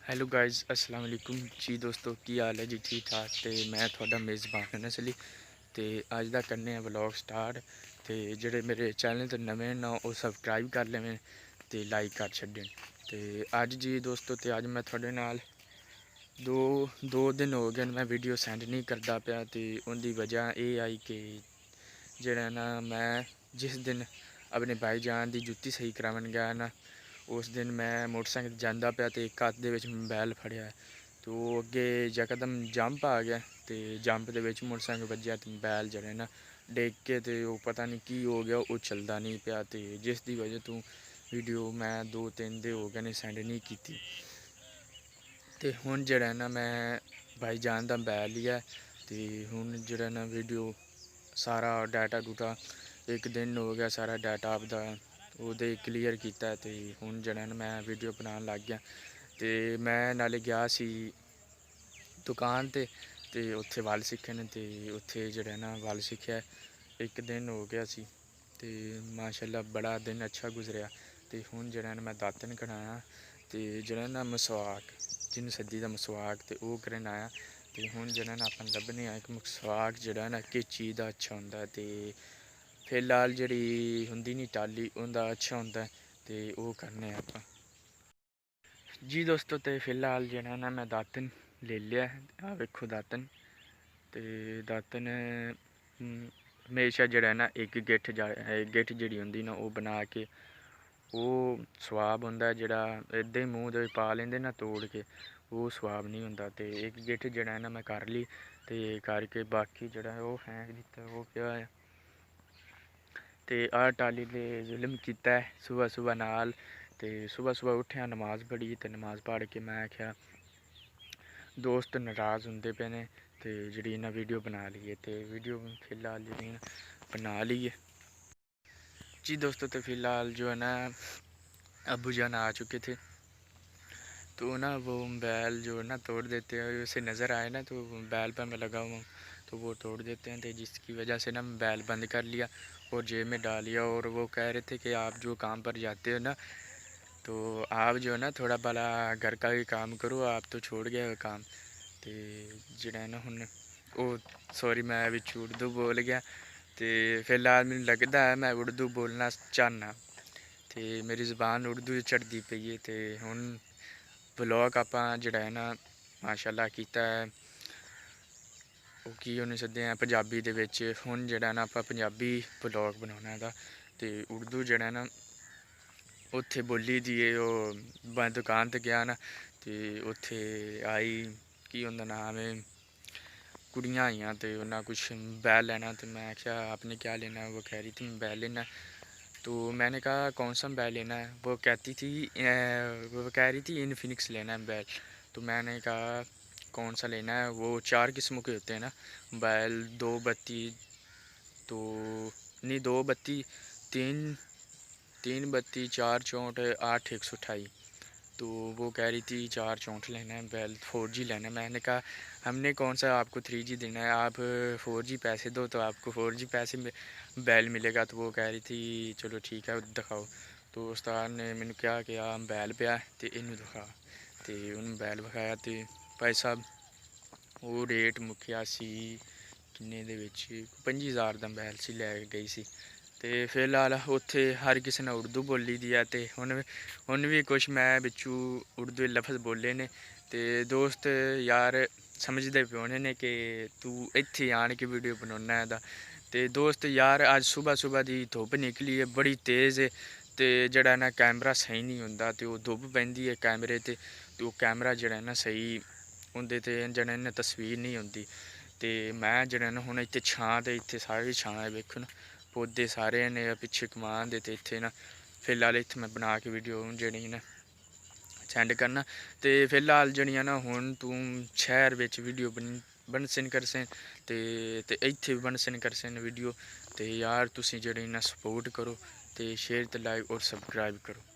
Hello guys अस्सलाम वालेकुम जी दोस्तों की हाल है जी ठीक ठाक। तो मैं थोड़ा मेज़बान नसली तो अज का करने व्लॉग स्टार्ट। तो जोड़े मेरे चैनल तो नवे ना वो सबसक्राइब कर लेवें तो लाइक कर छड्डन। तो अज जी दोस्तों तो अज मैं थोड़े नाल दो दिन हो गए मैं वीडियो सेंड नहीं करता पाया। तो उनकी वजह ये आई कि जोड़ा ना मैं जिस दिन अपने भाईजान की जुत्ती सही करावन गया ना उस दिन मैं मोटरसाइकिल जाता पाया तो एक हाथ दे विच मोबाइल फड़िया तो अगे यकदम जंप आ गया तो जंप के मोटरसाइकिल वजया तो मोबाइल जड़े ना डिग के तो पता नहीं की हो गया वो चलता नहीं पाया। तो जिस की वजह तो वीडियो मैं 2-3 दिन हो गए ने सेंड नहीं की। तो हुण जड़ा ना मैं भाईजान का मोबाइल ही है तो हुण जड़ा ना वीडियो सारा डाटा डूटा एक दिन हो गया सारा डाटा आपका वो क्लीयर किया। तो हुण जड़ा ना मैं वीडियो बनाने लग गया। तो मैं नाले गया सी दुकान ते उत्थे वल सीखन तो उत्थे जड़ा ना वल सीखिया एक दिन हो गया सी तो माशाअल्लाह बड़ा दिन अच्छा गुजरिया। तो हुण जड़ा ना मैं दातन कढ़ाया तो जड़ा ना मसवाक जिन्होंने सद्दी दा मसवाक तो वो करन आया। तो हुण जड़ा ना अपन लभने आए कि मसवाक जड़ा ना किस चीज़ का अच्छा होंदा तो फिलहाल जी होंगी नहीं टाली उनका अच्छा होंदा तो वो करने आपां जी दोस्तों। तो फिलहाल जड़ा ना मैं दातन ले लिया आ वेखो दातन तो दातन हमेशा जड़ा ना एक गिट्ठ जी होंगी ना वो बना के वो स्वाब होंदा जड़ा इदा ही मूँह दे पा लेंदे ना तोड़ के वो स्वाब नहीं होंदा। तो एक गिट्ठ जड़ा ना मैं कर ली तो करके बाकी जड़ा वो फेंक दिता वो क्या है। तो आ टाली ने जुल्म किया सुबह सुबह नाल तो सुबह सुबह उठ्या नमाज़ पढ़ी तो नमाज़ पढ़ के मैं आख्या दोस्त नाराज़ होंदे पे ने तो जी ना वीडियो बना लीए। तो वीडियो फिलहाल जी बना ली है जी दोस्तों। तो फिलहाल जो है ना अबू जान आ चुके थे तो ना वो मोबाइल जो ना तोड़ देते हैं उसे नज़र आए ना तो मोबाइल पर मैं लगा हुआ तो वो तोड़ देते हैं। तो जिसकी वजह से ना मोबाइल बंद कर लिया और जेब में डाल लिया। और वो कह रहे थे कि आप जो काम पर जाते हो ना तो आप जो है ना थोड़ा भला घर का भी काम करो आप तो छोड़ गए हो काम। तो जड़ा ना हुन वो सॉरी मैं बिच उर्दू बोल गया। तो फिलहाल मैनूं लगता है मैं उर्दू बोलना चाहना तो मेरी ज़बान उर्दू चढ़ती पई है। तो हुन ब्लॉग आपां जड़ा है ना माशाअल्लाह कीता है वो की होने सदे हैं पंजाबी दे विच। हुण जड़ा ना आपां पंजाबी ब्लॉग बनाना दा तो उर्दू जड़ा ना उत्थे बोली दी है वो दुकान ते गया ना तो उत्थे आई की उंदा नाम है कुड़ियाँ आईयां तो उन्हें कुछ मोबाइल लेना तो मैं आख्या आपने क्या लेना है। वो कह रही थी मोबाइल लेना तो मैंने कहा कौन सा मोबाइल लेना है। वो कहती थी वो कह रही थी इनफिनिक्स लेना है मोबाइल। तो मैंने कहा कौन सा लेना है। वो 4 किस्मों के होते हैं ना मोबाइल 232 तो नहीं 232 332 464 8 128 तो वो कह रही थी 464 लेना है मोबाइल 4G लेना है। मैंने कहा हमने कौन सा आपको 3G देना है आप 4G पैसे दो तो आपको 4G पैसे में मोबाइल मिलेगा। तो वो कह रही थी चलो ठीक है दिखाओ। तो उस्ताद ने मैंने कहा कि आ मोबाइल पिया तो इनू दिखा तो उन्हें मोबाइल विखाया तो भाई साहब वो रेट मुक्या सी किन्ने दे विच 25,000 का मोबाइल सी लै गई सी। तो फिलहाल उत्थे हर किसी ने उर्दू बोली दी है तो हुन भी कुछ मैं बिचू उर्दू लफ्ज़ बोले ने तो दोस्त यार समझते पे होने ने कि तू इत्थे आन के वीडियो बनाना है तो दोस्त यार अज सुबह सुबह की धुप्प निकली है बड़ी तेज़ है तो जड़ा ना कैमरा सही नहीं होंदा तो धुप्प पैंदी है कैमरे ते तो कैमरा जड़ा ना सही होंदे ते जड़ा ना तस्वीर नहीं होंदी। तो मैं जड़ा ना हुण इत्थे छां ते इत्थे सारी छां है वेखो ना पौधे सारे ने पिछे कमान दे ते इत्थे ना फिलहाल इत्थे मैं बना के वीडियो जड़ी ना सेंड करना। तो फिलहाल जड़ियां ना हुण तू शहर विच वीडियो बनसन करसन ते इत्थे भी बनसन करसन वीडियो तो यार तुसीं जड़ी ना सपोर्ट करो तो शेयर ते लाइक और सबसक्राइब करो।